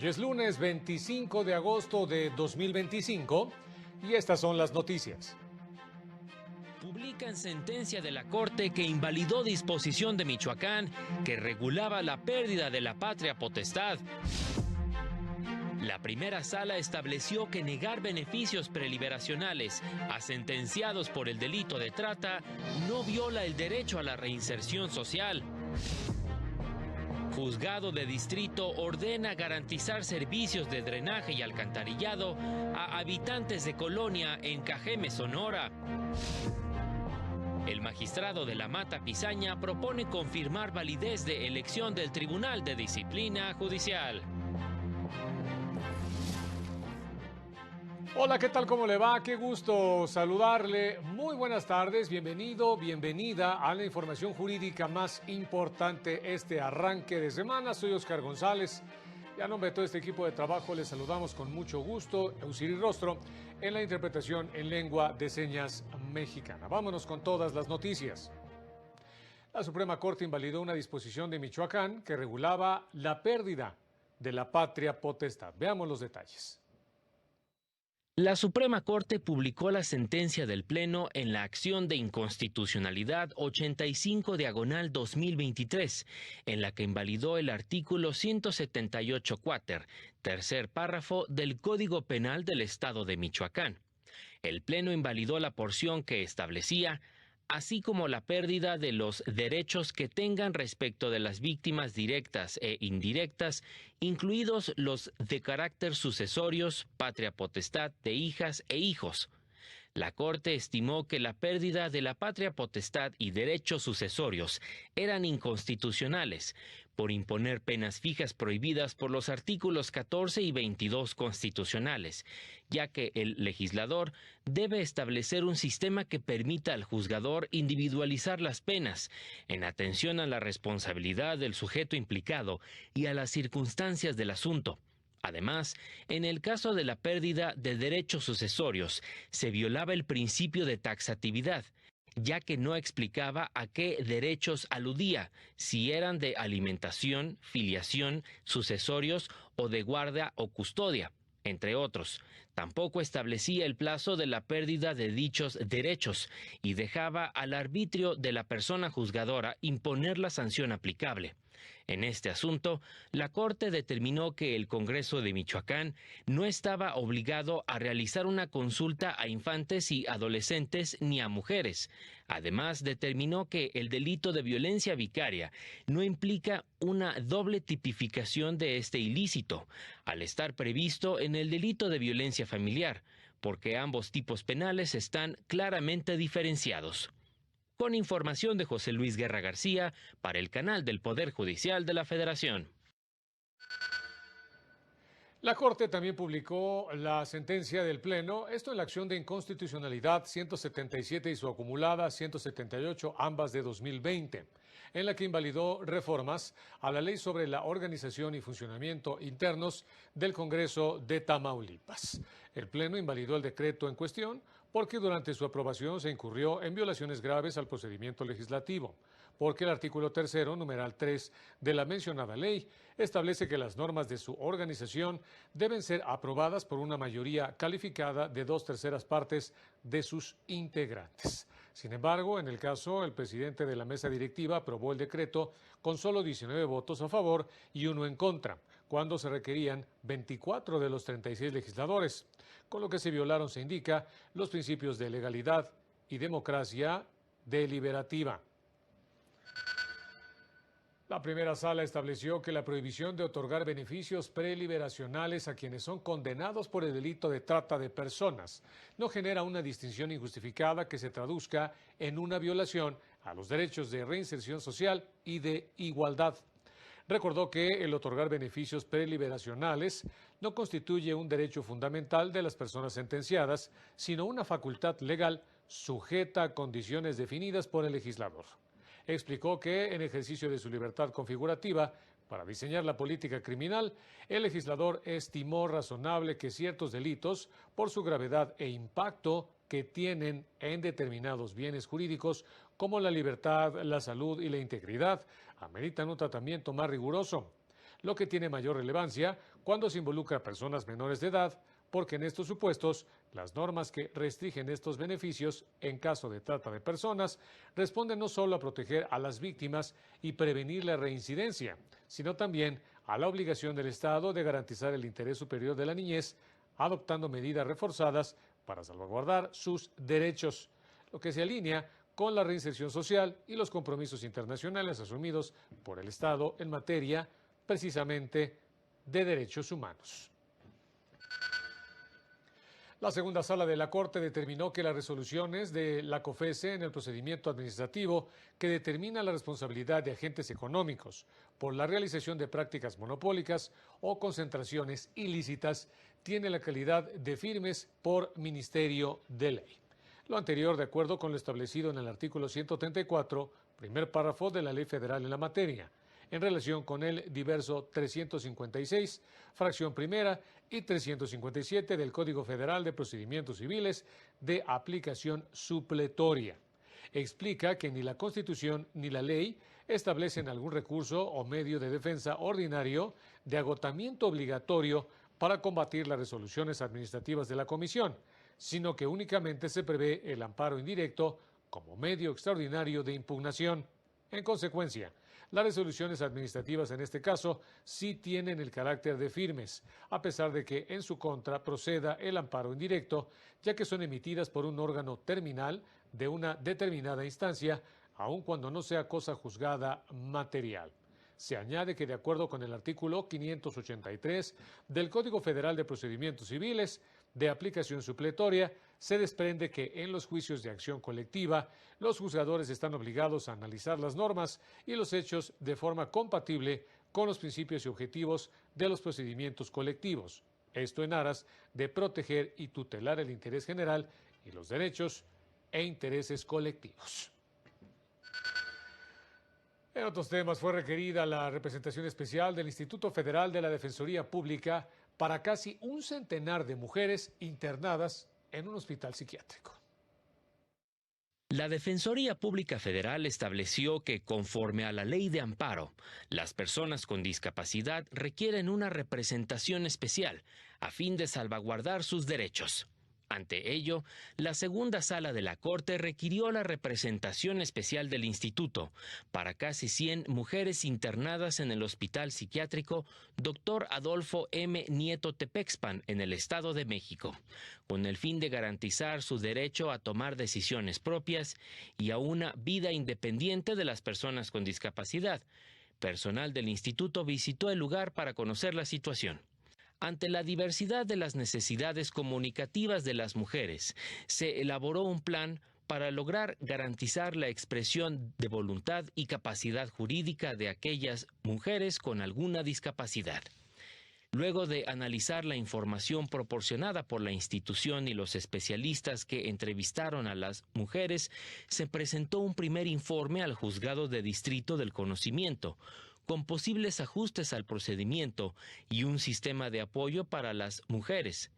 Hoy es lunes 25 de agosto de 2025 y estas son las noticias. Publican sentencia de la Corte que invalidó disposición de Michoacán que regulaba la pérdida de la patria potestad. La primera sala estableció que negar beneficios preliberacionales a sentenciados por el delito de trata no viola el derecho a la reinserción social. Juzgado de Distrito ordena garantizar servicios de drenaje y alcantarillado a habitantes de colonia en Cajeme, Sonora. El magistrado de la Mata Pizaña propone confirmar validez de elección del Tribunal de Disciplina Judicial. Hola, ¿qué tal? ¿Cómo le va? Qué gusto saludarle. Muy buenas tardes, bienvenido, bienvenida a la información jurídica más importante este arranque de semana. Soy Oscar González y a nombre de todo este equipo de trabajo les saludamos con mucho gusto, Eusiri Rostro, en la interpretación en lengua de señas mexicana. Vámonos con todas las noticias. La Suprema Corte invalidó una disposición de Michoacán que regulaba la pérdida de la patria potestad. Veamos los detalles. La Suprema Corte publicó la sentencia del Pleno en la acción de inconstitucionalidad 85/2023, en la que invalidó el artículo 178 cuater, tercer párrafo del Código Penal del Estado de Michoacán. El Pleno invalidó la porción que establecía así como la pérdida de los derechos que tengan respecto de las víctimas directas e indirectas, incluidos los de carácter sucesorios, patria potestad de hijas e hijos. La Corte estimó que la pérdida de la patria potestad y derechos sucesorios eran inconstitucionales por imponer penas fijas prohibidas por los artículos 14 y 22 constitucionales, ya que el legislador debe establecer un sistema que permita al juzgador individualizar las penas, en atención a la responsabilidad del sujeto implicado y a las circunstancias del asunto. Además, en el caso de la pérdida de derechos sucesorios, se violaba el principio de taxatividad, ya que no explicaba a qué derechos aludía, si eran de alimentación, filiación, sucesorios o de guardia o custodia, entre otros. Tampoco establecía el plazo de la pérdida de dichos derechos y dejaba al arbitrio de la persona juzgadora imponer la sanción aplicable. En este asunto, la Corte determinó que el Congreso de Michoacán no estaba obligado a realizar una consulta a infantes y adolescentes ni a mujeres. Además, determinó que el delito de violencia vicaria no implica una doble tipificación de este ilícito, al estar previsto en el delito de violencia familiar, porque ambos tipos penales están claramente diferenciados. Con información de José Luis Guerra García para el canal del Poder Judicial de la Federación. La Corte también publicó la sentencia del Pleno, esto en la acción de inconstitucionalidad 177 y su acumulada 178, ambas de 2020, en la que invalidó reformas a la ley sobre la organización y funcionamiento internos del Congreso de Tamaulipas. El Pleno invalidó el decreto en cuestión porque durante su aprobación se incurrió en violaciones graves al procedimiento legislativo, porque el artículo 3º, numeral 3 de la mencionada ley, establece que las normas de su organización deben ser aprobadas por una mayoría calificada de 2/3 partes de sus integrantes. Sin embargo, en el caso, el presidente de la mesa directiva aprobó el decreto con solo 19 votos a favor y 1 en contra, cuando se requerían 24 de los 36 legisladores, con lo que se violaron, se indica, los principios de legalidad y democracia deliberativa. La primera sala estableció que la prohibición de otorgar beneficios preliberacionales a quienes son condenados por el delito de trata de personas no genera una distinción injustificada que se traduzca en una violación a los derechos de reinserción social y de igualdad. Recordó que el otorgar beneficios preliberacionales no constituye un derecho fundamental de las personas sentenciadas, sino una facultad legal sujeta a condiciones definidas por el legislador. Explicó que en ejercicio de su libertad configurativa para diseñar la política criminal, el legislador estimó razonable que ciertos delitos, por su gravedad e impacto que tienen en determinados bienes jurídicos, como la libertad, la salud y la integridad, ameritan un tratamiento más riguroso. Lo que tiene mayor relevancia cuando se involucra a personas menores de edad, porque en estos supuestos, las normas que restringen estos beneficios en caso de trata de personas responden no solo a proteger a las víctimas y prevenir la reincidencia, sino también a la obligación del Estado de garantizar el interés superior de la niñez, adoptando medidas reforzadas para salvaguardar sus derechos, lo que se alinea con la reinserción social y los compromisos internacionales asumidos por el Estado en materia precisamente de derechos humanos. La segunda sala de la Corte determinó que las resoluciones de la COFECE en el procedimiento administrativo que determina la responsabilidad de agentes económicos por la realización de prácticas monopólicas o concentraciones ilícitas tiene la calidad de firmes por Ministerio de Ley. Lo anterior de acuerdo con lo establecido en el artículo 134, primer párrafo de la Ley Federal en la materia, en relación con el diverso 356, fracción primera, y 357 del Código Federal de Procedimientos Civiles de aplicación supletoria. Explica que ni la Constitución ni la ley establecen algún recurso o medio de defensa ordinario de agotamiento obligatorio para combatir las resoluciones administrativas de la Comisión, sino que únicamente se prevé el amparo indirecto como medio extraordinario de impugnación. En consecuencia, las resoluciones administrativas en este caso sí tienen el carácter de firmes, a pesar de que en su contra proceda el amparo indirecto, ya que son emitidas por un órgano terminal de una determinada instancia, aun cuando no sea cosa juzgada material. Se añade que de acuerdo con el artículo 583 del Código Federal de Procedimientos Civiles, de aplicación supletoria, se desprende que en los juicios de acción colectiva, los juzgadores están obligados a analizar las normas y los hechos de forma compatible con los principios y objetivos de los procedimientos colectivos, esto en aras de proteger y tutelar el interés general y los derechos e intereses colectivos. En otros temas, fue requerida la representación especial del Instituto Federal de la Defensoría Pública para casi un centenar de mujeres internadas en un hospital psiquiátrico. La Defensoría Pública Federal estableció que, conforme a la Ley de Amparo, las personas con discapacidad requieren una representación especial a fin de salvaguardar sus derechos. Ante ello, la segunda sala de la Corte requirió la representación especial del Instituto para casi 100 mujeres internadas en el Hospital Psiquiátrico Dr. Adolfo M. Nieto Tepexpan en el Estado de México, con el fin de garantizar su derecho a tomar decisiones propias y a una vida independiente de las personas con discapacidad. Personal del Instituto visitó el lugar para conocer la situación. Ante la diversidad de las necesidades comunicativas de las mujeres, se elaboró un plan para lograr garantizar la expresión de voluntad y capacidad jurídica de aquellas mujeres con alguna discapacidad. Luego de analizar la información proporcionada por la institución y los especialistas que entrevistaron a las mujeres, se presentó un primer informe al Juzgado de Distrito del Conocimiento, con posibles ajustes al procedimiento y un sistema de apoyo para las mujeres.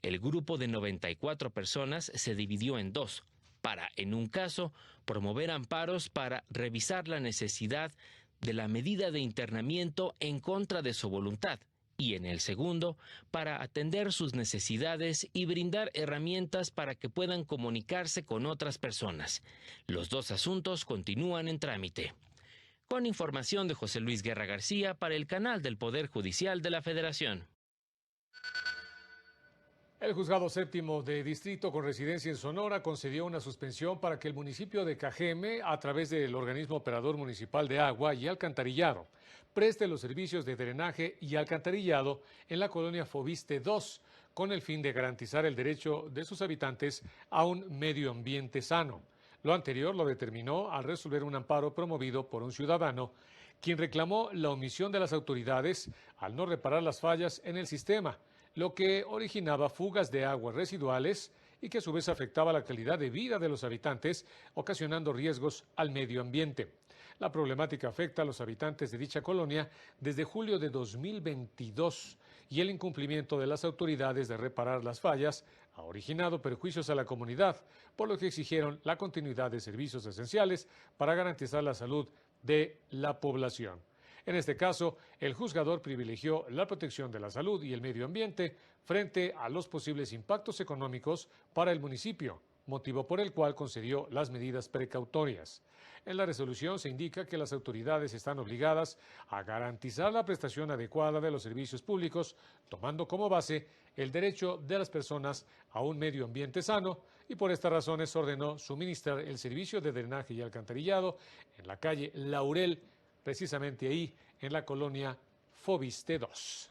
El grupo de 94 personas se dividió en dos, para, en un caso, promover amparos para revisar la necesidad de la medida de internamiento en contra de su voluntad, y en el segundo, para atender sus necesidades y brindar herramientas para que puedan comunicarse con otras personas. Los dos asuntos continúan en trámite. Con información de José Luis Guerra García para el canal del Poder Judicial de la Federación. El Juzgado Séptimo de Distrito con residencia en Sonora concedió una suspensión para que el municipio de Cajeme, a través del organismo operador municipal de agua y alcantarillado, preste los servicios de drenaje y alcantarillado en la colonia Fobiste 2, con el fin de garantizar el derecho de sus habitantes a un medio ambiente sano. Lo anterior lo determinó al resolver un amparo promovido por un ciudadano, quien reclamó la omisión de las autoridades al no reparar las fallas en el sistema, lo que originaba fugas de aguas residuales y que a su vez afectaba la calidad de vida de los habitantes, ocasionando riesgos al medio ambiente. La problemática afecta a los habitantes de dicha colonia desde julio de 2022 y el incumplimiento de las autoridades de reparar las fallas ha originado perjuicios a la comunidad, por lo que exigieron la continuidad de servicios esenciales para garantizar la salud de la población. En este caso, el juzgador privilegió la protección de la salud y el medio ambiente frente a los posibles impactos económicos para el municipio, motivo por el cual concedió las medidas precautorias. En la resolución se indica que las autoridades están obligadas a garantizar la prestación adecuada de los servicios públicos, tomando como base el derecho de las personas a un medio ambiente sano, y por estas razones ordenó suministrar el servicio de drenaje y alcantarillado en la calle Laurel, precisamente ahí en la colonia Fobiste 2.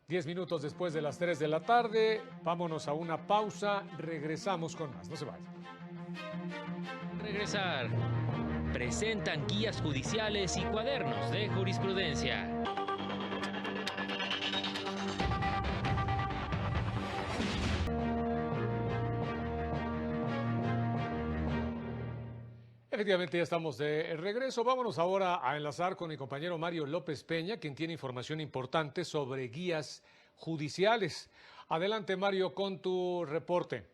10 minutos después de las 3 de la tarde, vámonos a una pausa, regresamos con más, no se vayan. Regresar. Presentan guías judiciales y cuadernos de jurisprudencia. Efectivamente, ya estamos de regreso. Vámonos ahora a enlazar con mi compañero Mario López Peña, quien tiene información importante sobre guías judiciales. Adelante, Mario, con tu reporte.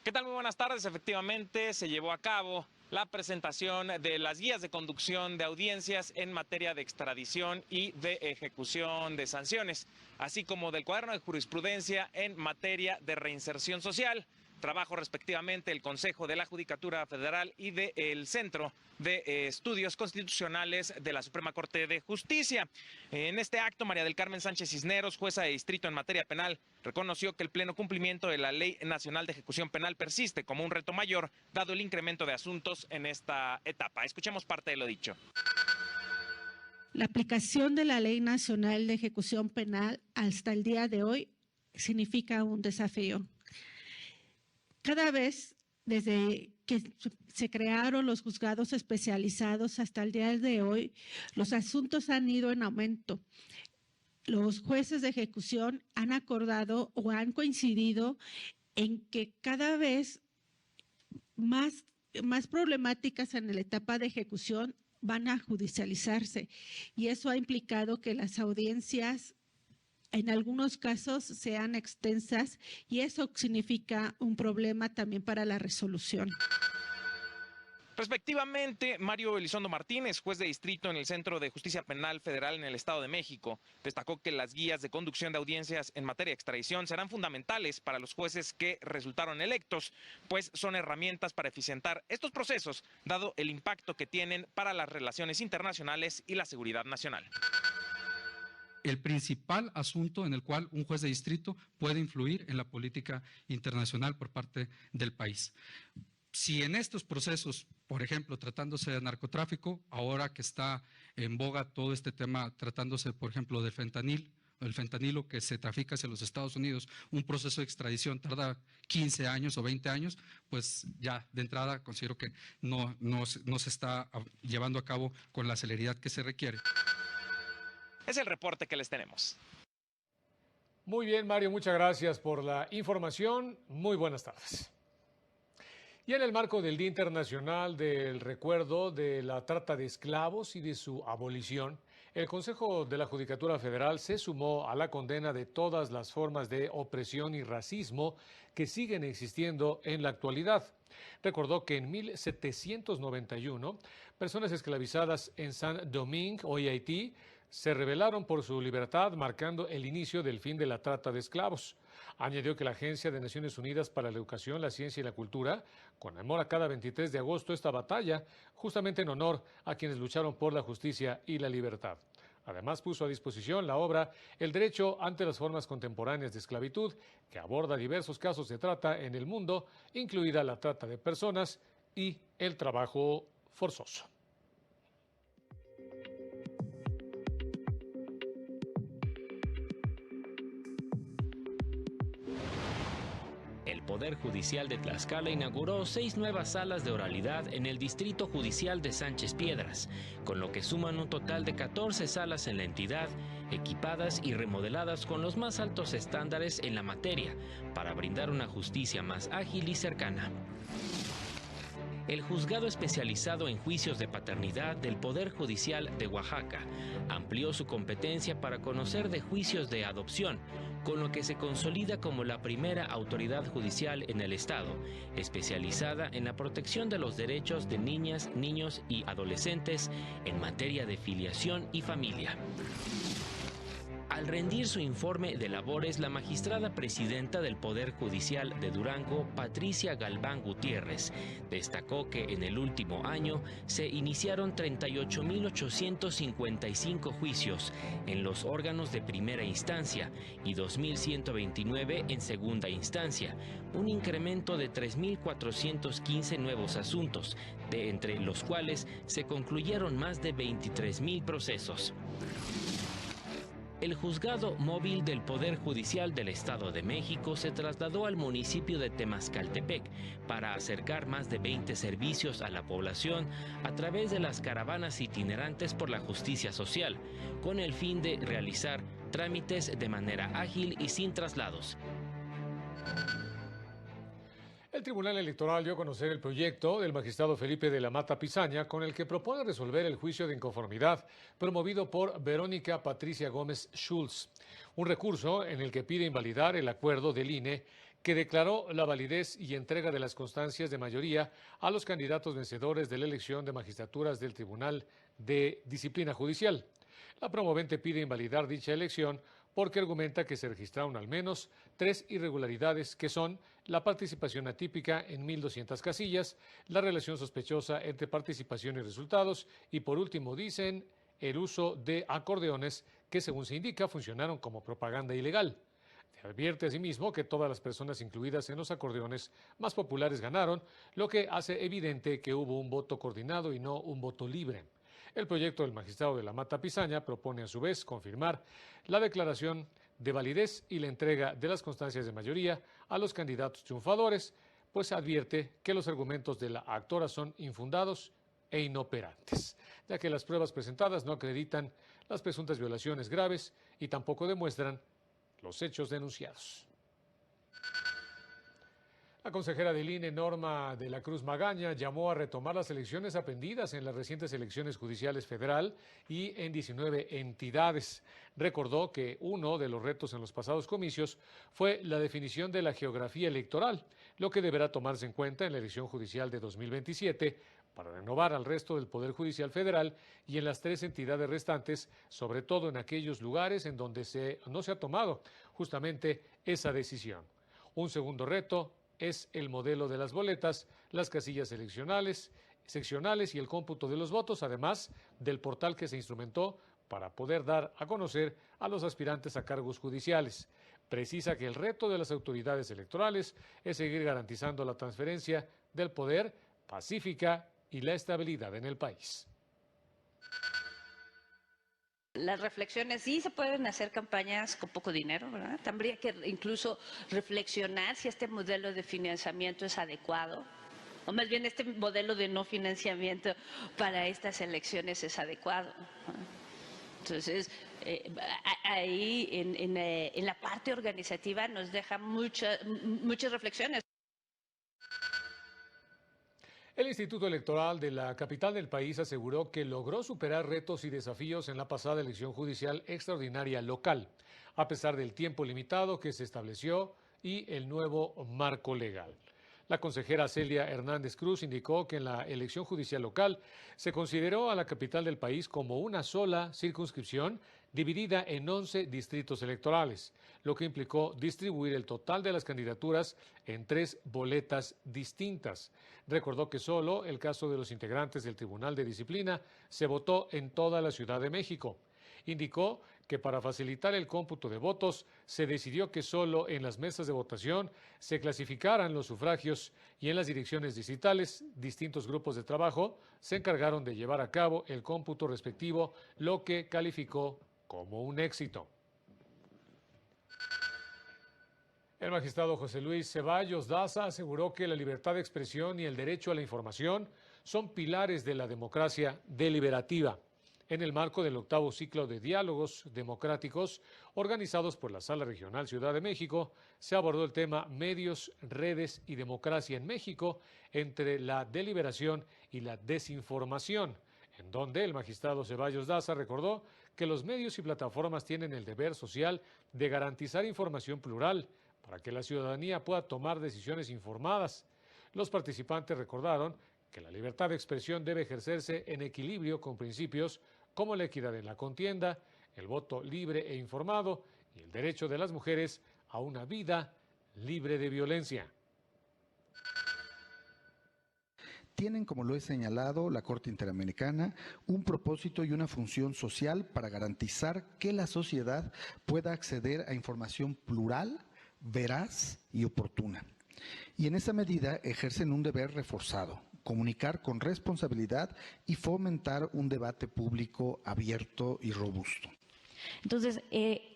¿Qué tal? Muy buenas tardes. Efectivamente, se llevó a cabo la presentación de las guías de conducción de audiencias en materia de extradición y de ejecución de sanciones, así como del cuaderno de jurisprudencia en materia de reinserción social. Trabajo respectivamente el Consejo de la Judicatura Federal y del Centro de Estudios Constitucionales de la Suprema Corte de Justicia. En este acto, María del Carmen Sánchez Cisneros, jueza de distrito en materia penal, reconoció que el pleno cumplimiento de la Ley Nacional de Ejecución Penal persiste como un reto mayor, dado el incremento de asuntos en esta etapa. Escuchemos parte de lo dicho. La aplicación de la Ley Nacional de Ejecución Penal hasta el día de hoy significa un desafío. Cada vez, desde que se crearon los juzgados especializados hasta el día de hoy, los asuntos han ido en aumento. Los jueces de ejecución han acordado o han coincidido en que cada vez más problemáticas en la etapa de ejecución van a judicializarse, y eso ha implicado que las audiencias en algunos casos sean extensas, y eso significa un problema también para la resolución. Respectivamente, Mario Elizondo Martínez, juez de distrito en el Centro de Justicia Penal Federal en el Estado de México, destacó que las guías de conducción de audiencias en materia de extradición serán fundamentales para los jueces que resultaron electos, pues son herramientas para eficientar estos procesos, dado el impacto que tienen para las relaciones internacionales y la seguridad nacional. El principal asunto en el cual un juez de distrito puede influir en la política internacional por parte del país. Si en estos procesos, por ejemplo, tratándose de narcotráfico, ahora que está en boga todo este tema, tratándose, por ejemplo, del fentanil, el fentanilo que se trafica hacia los Estados Unidos, un proceso de extradición tarda 15 años o 20 años, pues ya de entrada considero que no se está llevando a cabo con la celeridad que se requiere. Es el reporte que les tenemos. Muy bien, Mario, muchas gracias por la información. Muy buenas tardes. Y en el marco del Día Internacional del Recuerdo de la Trata de Esclavos y de su abolición, el Consejo de la Judicatura Federal se sumó a la condena de todas las formas de opresión y racismo que siguen existiendo en la actualidad. Recordó que en 1791, personas esclavizadas en Saint-Domingue, hoy Haití, se rebelaron por su libertad, marcando el inicio del fin de la trata de esclavos. Añadió que la Agencia de Naciones Unidas para la Educación, la Ciencia y la Cultura conmemora cada 23 de agosto esta batalla, justamente en honor a quienes lucharon por la justicia y la libertad. Además, puso a disposición la obra El derecho ante las formas contemporáneas de esclavitud, que aborda diversos casos de trata en el mundo, incluida la trata de personas y el trabajo forzoso. El Poder Judicial de Tlaxcala inauguró 6 nuevas salas de oralidad en el Distrito Judicial de Sánchez Piedras, con lo que suman un total de 14 salas en la entidad, equipadas y remodeladas con los más altos estándares en la materia, para brindar una justicia más ágil y cercana. El juzgado especializado en juicios de paternidad del Poder Judicial de Oaxaca amplió su competencia para conocer de juicios de adopción, con lo que se consolida como la primera autoridad judicial en el Estado, especializada en la protección de los derechos de niñas, niños y adolescentes en materia de filiación y familia. Al rendir su informe de labores, la magistrada presidenta del Poder Judicial de Durango, Patricia Galván Gutiérrez, destacó que en el último año se iniciaron 38.855 juicios en los órganos de primera instancia y 2.129 en segunda instancia, un incremento de 3.415 nuevos asuntos, de entre los cuales se concluyeron más de 23.000 procesos. El juzgado móvil del Poder Judicial del Estado de México se trasladó al municipio de Temascaltepec para acercar más de 20 servicios a la población a través de las caravanas itinerantes por la justicia social, con el fin de realizar trámites de manera ágil y sin traslados. El Tribunal Electoral dio a conocer el proyecto del magistrado Felipe de la Mata Pizaña con el que propone resolver el juicio de inconformidad promovido por Verónica Patricia Gómez Schulz, un recurso en el que pide invalidar el acuerdo del INE que declaró la validez y entrega de las constancias de mayoría a los candidatos vencedores de la elección de magistraturas del Tribunal de Disciplina Judicial. La promovente pide invalidar dicha elección porque argumenta que se registraron al menos 3 irregularidades que son la participación atípica en 1.200 casillas, la relación sospechosa entre participación y resultados y por último dicen el uso de acordeones que según se indica funcionaron como propaganda ilegal. Se advierte asimismo que todas las personas incluidas en los acordeones más populares ganaron, lo que hace evidente que hubo un voto coordinado y no un voto libre. El proyecto del magistrado de la Mata Pizaña propone a su vez confirmar la declaración de validez y la entrega de las constancias de mayoría a los candidatos triunfadores, pues advierte que los argumentos de la actora son infundados e inoperantes, ya que las pruebas presentadas no acreditan las presuntas violaciones graves y tampoco demuestran los hechos denunciados. La consejera del INE, Norma de la Cruz Magaña, llamó a retomar las elecciones aprendidas en las recientes elecciones judiciales federal y en 19 entidades. Recordó que uno de los retos en los pasados comicios fue la definición de la geografía electoral, lo que deberá tomarse en cuenta en la elección judicial de 2027 para renovar al resto del Poder Judicial Federal y en las 3 entidades restantes, sobre todo en aquellos lugares en donde no se ha tomado justamente esa decisión. Un segundo reto es el modelo de las boletas, las casillas seccionales y el cómputo de los votos, además del portal que se instrumentó para poder dar a conocer a los aspirantes a cargos judiciales. Precisa que el reto de las autoridades electorales es seguir garantizando la transferencia del poder pacífica y la estabilidad en el país. Las reflexiones, sí se pueden hacer campañas con poco dinero, ¿verdad? Tendría que incluso reflexionar si este modelo de financiamiento es adecuado, o más bien este modelo de no financiamiento para estas elecciones es adecuado. Entonces, ahí en la parte organizativa nos deja muchas reflexiones. El Instituto Electoral de la capital del país aseguró que logró superar retos y desafíos en la pasada elección judicial extraordinaria local, a pesar del tiempo limitado que se estableció y el nuevo marco legal. La consejera Celia Hernández Cruz indicó que en la elección judicial local se consideró a la capital del país como una sola circunscripción dividida en 11 distritos electorales, lo que implicó distribuir el total de las candidaturas en 3 boletas distintas. Recordó que solo el caso de los integrantes del Tribunal de Disciplina se votó en toda la Ciudad de México. Indicó que para facilitar el cómputo de votos se decidió que solo en las mesas de votación se clasificaran los sufragios y en las direcciones distritales distintos grupos de trabajo se encargaron de llevar a cabo el cómputo respectivo, lo que calificó como un éxito. El magistrado José Luis Ceballos Daza aseguró que la libertad de expresión y el derecho a la información son pilares de la democracia deliberativa. En el marco del 8º ciclo de diálogos democráticos organizados por la Sala Regional Ciudad de México, se abordó el tema Medios, Redes y Democracia en México entre la deliberación y la desinformación, en donde el magistrado Ceballos Daza recordó que los medios y plataformas tienen el deber social de garantizar información plural para que la ciudadanía pueda tomar decisiones informadas. Los participantes recordaron que la libertad de expresión debe ejercerse en equilibrio con principios como la equidad en la contienda, el voto libre e informado y el derecho de las mujeres a una vida libre de violencia. Tienen, como lo he señalado, la Corte Interamericana, un propósito y una función social para garantizar que la sociedad pueda acceder a información plural, veraz y oportuna. Y en esa medida ejercen un deber reforzado: comunicar con responsabilidad y fomentar un debate público abierto y robusto. Entonces,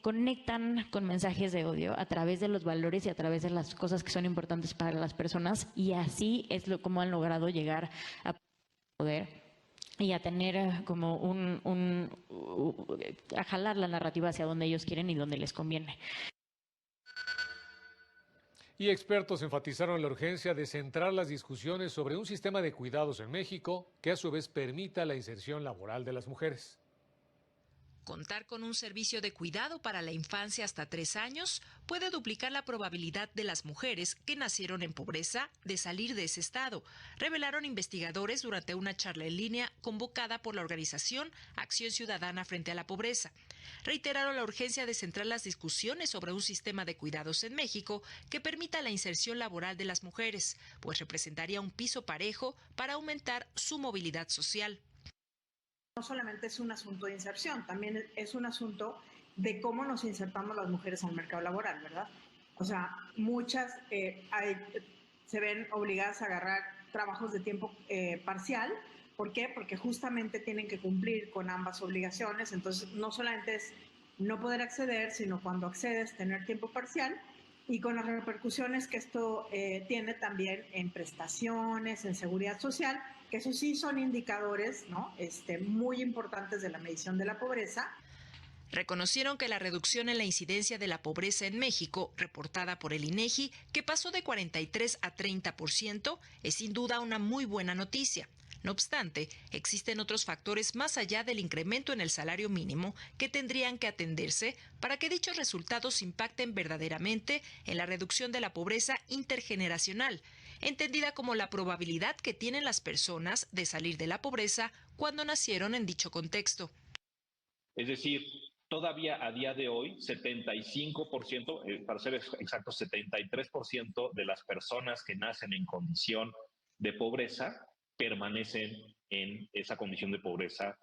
conectan con mensajes de odio a través de los valores y a través de las cosas que son importantes para las personas, y así es como han logrado llegar a poder y a tener como a jalar la narrativa hacia donde ellos quieren y donde les conviene. Y expertos enfatizaron la urgencia de centrar las discusiones sobre un sistema de cuidados en México que a su vez permita la inserción laboral de las mujeres. Contar con un servicio de cuidado para la infancia hasta 3 años puede duplicar la probabilidad de las mujeres que nacieron en pobreza de salir de ese estado, revelaron investigadores durante una charla en línea convocada por la organización Acción Ciudadana frente a la Pobreza. Reiteraron la urgencia de centrar las discusiones sobre un sistema de cuidados en México que permita la inserción laboral de las mujeres, pues representaría un piso parejo para aumentar su movilidad social. No solamente es un asunto de inserción, también es un asunto de cómo nos insertamos las mujeres al mercado laboral, ¿verdad? O sea, muchas se ven obligadas a agarrar trabajos de tiempo parcial. ¿Por qué? Porque justamente tienen que cumplir con ambas obligaciones. Entonces, no solamente es no poder acceder, sino cuando accedes tener tiempo parcial, y con las repercusiones que esto tiene también en prestaciones, en seguridad social, que eso sí son indicadores, ¿no? Muy importantes de la medición de la pobreza. Reconocieron que la reducción en la incidencia de la pobreza en México, reportada por el INEGI, que pasó de 43 a 30%, es sin duda una muy buena noticia. No obstante, existen otros factores más allá del incremento en el salario mínimo que tendrían que atenderse para que dichos resultados impacten verdaderamente en la reducción de la pobreza intergeneracional, entendida como la probabilidad que tienen las personas de salir de la pobreza cuando nacieron en dicho contexto. Es decir, todavía a día de hoy, 75%, para ser exactos, 73% de las personas que nacen en condición de pobreza permanecen en esa condición de pobreza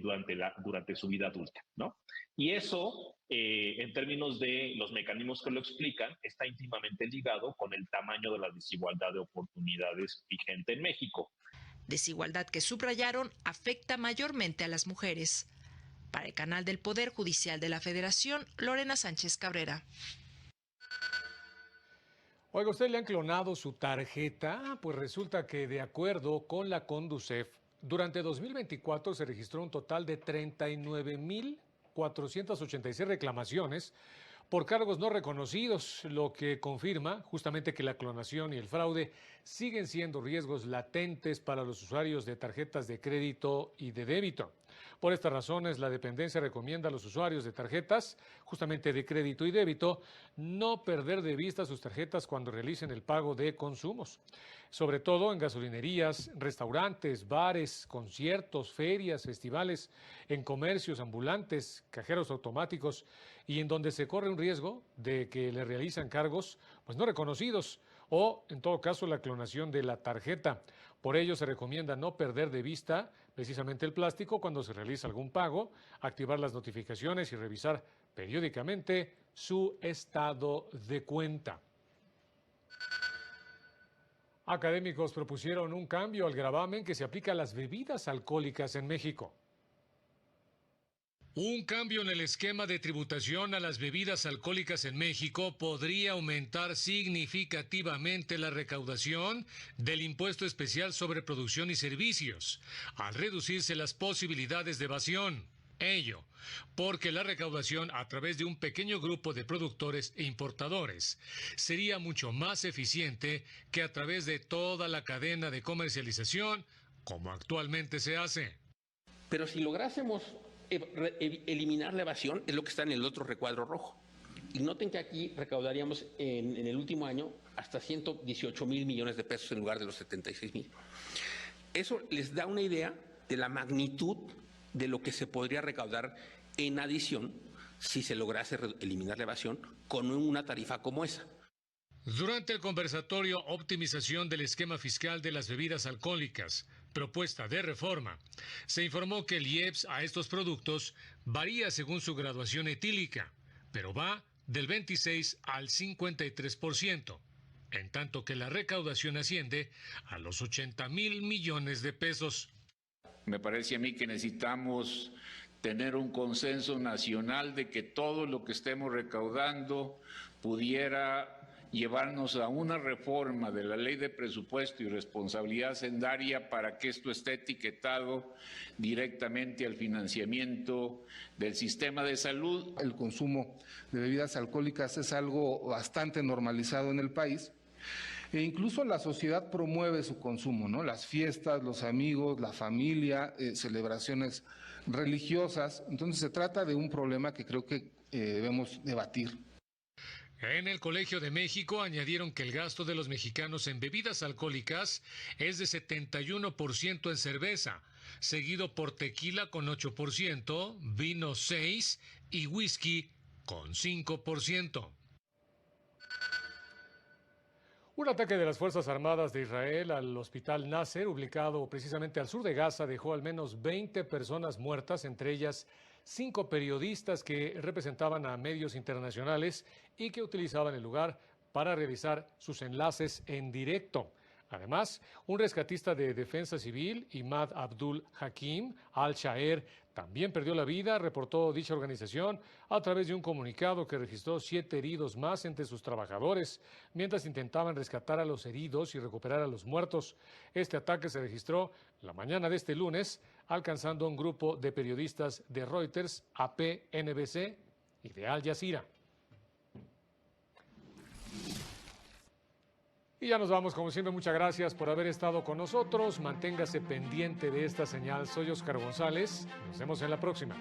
durante su vida adulta, ¿no? Y eso, en términos de los mecanismos que lo explican, está íntimamente ligado con el tamaño de la desigualdad de oportunidades vigente en México. Desigualdad que subrayaron afecta mayormente a las mujeres. Para el canal del Poder Judicial de la Federación, Lorena Sánchez Cabrera. Oiga, ¿usted le han clonado su tarjeta? Pues resulta que, de acuerdo con la Conducef, durante 2024 se registró un total de 39,486 reclamaciones por cargos no reconocidos, lo que confirma justamente que la clonación y el fraude siguen siendo riesgos latentes para los usuarios de tarjetas de crédito y de débito. Por estas razones, la dependencia recomienda a los usuarios de tarjetas, justamente de crédito y débito, no perder de vista sus tarjetas cuando realicen el pago de consumos, sobre todo en gasolinerías, restaurantes, bares, conciertos, ferias, festivales, en comercios ambulantes, cajeros automáticos y en donde se corre un riesgo de que le realizan cargos pues no reconocidos o, en todo caso, la clonación de la tarjeta. Por ello, se recomienda no perder de vista precisamente el plástico cuando se realiza algún pago, activar las notificaciones y revisar periódicamente su estado de cuenta. Académicos propusieron un cambio al gravamen que se aplica a las bebidas alcohólicas en México. Un cambio en el esquema de tributación a las bebidas alcohólicas en México podría aumentar significativamente la recaudación del impuesto especial sobre producción y servicios, al reducirse las posibilidades de evasión. Ello, porque la recaudación a través de un pequeño grupo de productores e importadores sería mucho más eficiente que a través de toda la cadena de comercialización, como actualmente se hace. Pero si lográsemos eliminar la evasión es lo que está en el otro recuadro rojo. Y noten que aquí recaudaríamos en el último año hasta 118,000 millones de pesos en lugar de los 76,000. Eso les da una idea de la magnitud de lo que se podría recaudar en adición si se lograse eliminar la evasión con una tarifa como esa. Durante el conversatorio Optimización del esquema fiscal de las bebidas alcohólicas, propuesta de reforma, se informó que el IEPS a estos productos varía según su graduación etílica, pero va del 26 al 53%, en tanto que la recaudación asciende a los 80,000 millones de pesos. Me parece a mí que necesitamos tener un consenso nacional de que todo lo que estemos recaudando pudiera llevarnos a una reforma de la ley de presupuesto y responsabilidad hacendaria para que esto esté etiquetado directamente al financiamiento del sistema de salud. El consumo de bebidas alcohólicas es algo bastante normalizado en el país. E incluso la sociedad promueve su consumo, ¿no? Las fiestas, los amigos, la familia, celebraciones religiosas. Entonces se trata de un problema que creo que debemos debatir. En el Colegio de México añadieron que el gasto de los mexicanos en bebidas alcohólicas es de 71% en cerveza, seguido por tequila con 8%, vino 6% y whisky con 5%. Un ataque de las Fuerzas Armadas de Israel al hospital Nasser, ubicado precisamente al sur de Gaza, dejó al menos 20 personas muertas, entre ellas 5 periodistas que representaban a medios internacionales y que utilizaban el lugar para realizar sus enlaces en directo. Además, un rescatista de Defensa Civil, Imad Abdul Hakim Al-Shaer, también perdió la vida, reportó dicha organización a través de un comunicado que registró 7 heridos más entre sus trabajadores, mientras intentaban rescatar a los heridos y recuperar a los muertos. Este ataque se registró la mañana de este lunes, alcanzando a un grupo de periodistas de Reuters, AP, NBC y de Al Jazeera. Y ya nos vamos, como siempre, muchas gracias por haber estado con nosotros. Manténgase pendiente de esta señal. Soy Oscar González. Nos vemos en la próxima.